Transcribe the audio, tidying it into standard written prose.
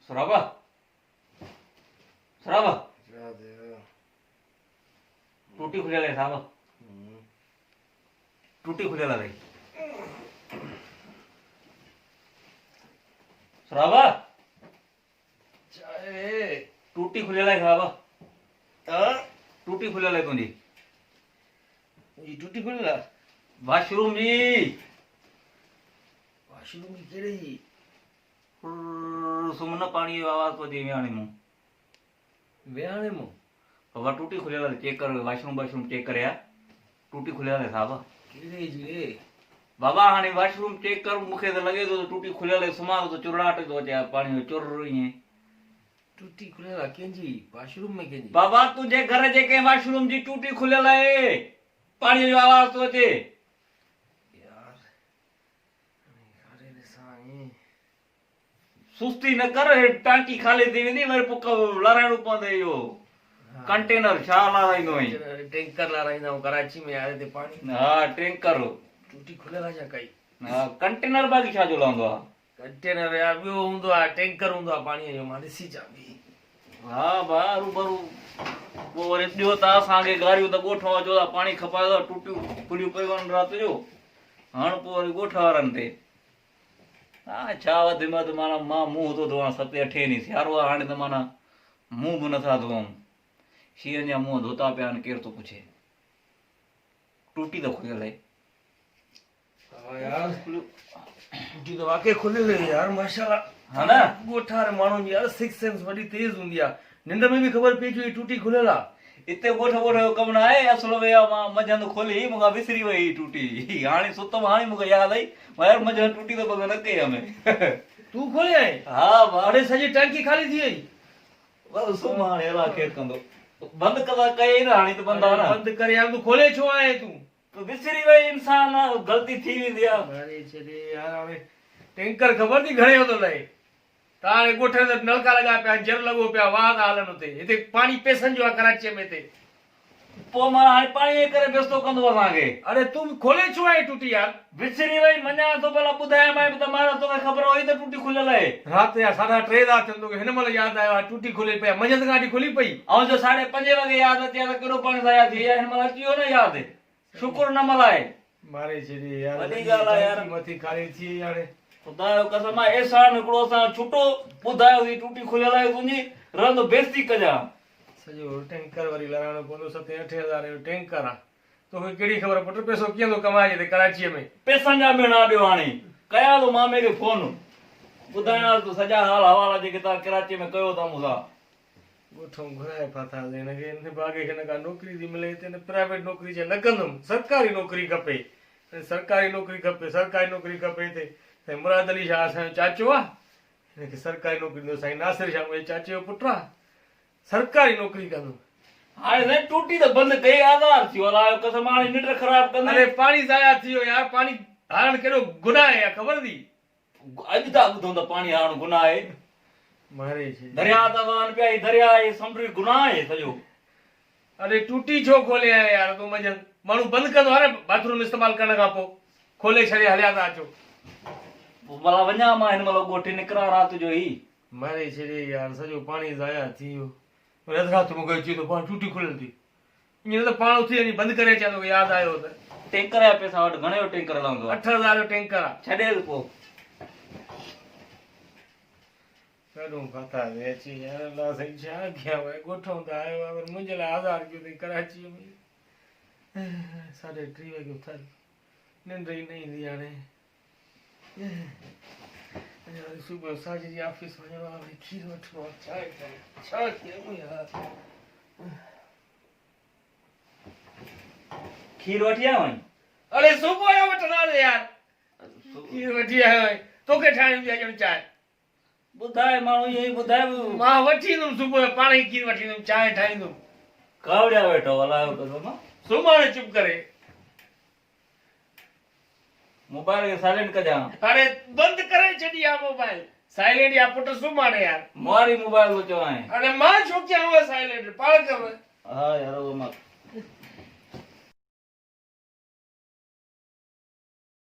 सराबा सराबा टूटी खुलेला आहे साबा टूटी खुलेला रे सराबा टूटी खुलेला आहे सराबा टूटी खुलेला आहे तुझी टूटी खुलेला वॉशरूम जी वॉशरूम की केड़ी सुमन पानी आवाज तो दे व्याणे मो बाबा टूटी खुलेला है चेक कर वॉशरूम चेक करया टूटी खुलेला है साहब केड़े जी बाबा हाने वॉशरूम चेक कर मुखे तो लगे तो टूटी खुलेला है सुमार तो चुरड़ाट तो चा पानी चुर रही है टूटी खुलेला केंजी वॉशरूम में केंजी बाबा तुझे घर जे के वॉशरूम जी टूटी खुलेला है पानी जो आवाज तो चे यार अरे रे साईं सुस्ती न कर टांकी खाली थी वेंदी मेरे पुक लराणो पवंदे यो कंटेनर छा लाराईंदो है टैंकर लाराईंदा हूं कराची में आए थे पानी हां टैंकर टूटी खुलेला छा कई हां कंटेनर बाकी छा जो लांदो आ कंटेनर यार बियो हुंदो आ टैंकर हुंदो आ पानी जो मां ॾिसी चाबी हां बारू बरू वो वरी ॾियो त असांखे गारियूं त ॻोठ जो पाणी खपाए थो टूटियूं फुलियूं पयूं आहिनि राति जो हाणे पोइ वरी ॻोठ वारनि ते हा छा वधि में वधि माना मां मुंहुं थो धोआं 7-8 ॾींहं सियारो आहे हाणे त माना मुंहुं बि नथा धोऊं शींहं जा मुंहं धोता पिया आहिनि केरु थो पुछे टूटी त खुलियल आहे हा यार टूटी तो वाकई खुलियल है यार माशाल्लाह हा न ॻोठार माण्हुनि जी यार सिक्स सेंस वॾी तेज हूंदी आहे निंड में भी खबर पई जो टूटी खुलियल आहे इते ॻोठ जो कमु न आहे असुल में मां मंझंदि खोली मूंखां विसरी वई टूटी हाणे सुतमि हाणे मूंखे यादि आई मां यार मंझंदि टूटी त बंदि न कई हमें तू खोले आई हा अरे सॼी टंकी खाली थी वई बस सुम्हां हाणे अहिड़ा केरु कंदो बंदि कंदा कई न हाणे त बंदि आहे न बंदि करे यार तू खोले छो आए तू विसरी वई इंसान ग़लती थी वेंदी आहे अरे छॾे यार हाणे टैंकर ख़बर थी घणे थो लहे तारे ॻोठे ते नलका लॻा पिया जर लॻो पिया वाह था हलनि हुते हिते पाणी पैसनि जो आहे कराचीअ में हिते पोइ मां हाणे पाणी जे करे व्यस्तो कंदो असांखे अरे तू खोले छो आहे टूटी यार विसरी वई मञा थो भला ॿुधायां त मां तोखे ख़बर हुई त टूटी खुलियल आहे राति जा 3:30 था थियनि तोखे हिन महिल यादि आयो आहे टूटी खुली पई आहे मंझंदि खां वठी खुली पई ऐं जो 5:30 वॻे यादि अचे त केॾो पाणी ज़ाया थी विया हिन महिल अची वियो न यादि शुक्र न मल्हाए मारे छॾे यार वॾी ॻाल्हि आहे यार मथी खाली थी वई हाणे ख़ुदा जो कसम आहे एहसान हिकिड़ो असां छुटो ॿुधायो थी टूटी खुलियल आहे तुंहिंजी रहंदो बेइज़ती कजां सॼो टैंकर वरी लॻाइणो पवंदो 7-8 हज़ार जो टैंकर आहे तोखे कहिड़ी ख़बर पुट पैसो कीअं थो कमाए हिते कराचीअ में पैसनि जा बि न ॾियो हाणे कयां थो मामे खे फोन ॿुधायां थो सॼा हाल हवाला जेके तव्हां कराचीअ में कयो था मूंसां ॻोठूं घुराए फाथा हिनखे हिन बागे खे हिन खां नौकिरी थी मिले हिते प्राइवेट नौकिरी जे न कंदुमि सरकारी नौकिरी खपे सरकारी नौकिरी खपे हिते साईं मुराद अली शाह असांजो चाचो आहे हिनखे सरकारी नौकिरी ॾियो साईं नासिर शाह मुंहिंजे चाचे जो पुटु आहे सरकारी नौकिरी कंदुमि हाणे साईं टूटी त बंदि कई आज़ार थियो अलाए कसम हाणे निंड ख़राब कंदे अरे पाणी ज़ाया थी वियो यार पाणी हारण केॾो गुनाह आहे ख़बर थी अॼु था ॿुधूं त पाणी हारण गुनाह आहे मारे दरिया था वहनि पिया दरिया आहे समुंड गुनाह आहे सॼो अरे टूटी छो खोले आया यार तूं मंझंदि माण्हू बंदि कंदो आहे न बाथरूम इस्तेमालु करण खां पोइ खोले छॾे हलिया था अचो भला वञा मां हिन महिल ॻोठी निकिरां राति जो ई मारे छॾे यार सॼो पाणी ज़ाया थी वियो वरी अधु राति मूंखे अची थो पाणी टूटी खुलियल थी ईअं त पाण उथी वञी बंदि करे अचां तोखे यादि आयो त टैंकर जा पैसा वटि घणे जो टैंकर हलंदो आहे 8,000 जो टैंकर आहे छॾे पोइ कॾूं फाथा अची यार अलाह साईं छा कयां भई ॻोठूं त आयो आहे वरी मुंहिंजे लाइ आज़ार कयो अथई कराचीअ में 3:30 वॻे उथारी निंड ई न ईंदी हाणे सुबुह साझे जी ऑफिस वञणो आहे भई खीर वठिणो आहे छा कयूं यार खीर वठी आयो आहीं अरे सुबुह जो वठंदा यार खीर वठी आयो आहीं तोखे ठाहिणी आहे ॼण चांहि ॿुधाए माण्हू ईअं ई ॿुधाए मां वठी ईंदुमि सुबुह जो पाण ई खीर वठी ईंदुमि चांहि ठाहींदुमि कावड़िया वेठो हलायो कसम सुम्हण चुप करे मोबाइल खे साइलेंट कजां अरे बंदि करे छॾी आहे मोबाइल साइलेंट या पुट सुम्हण यार मारी मोबाइल थो चवां अरे मां छो कयां उहा साइलेंट पाण कयो हा यार उहो मां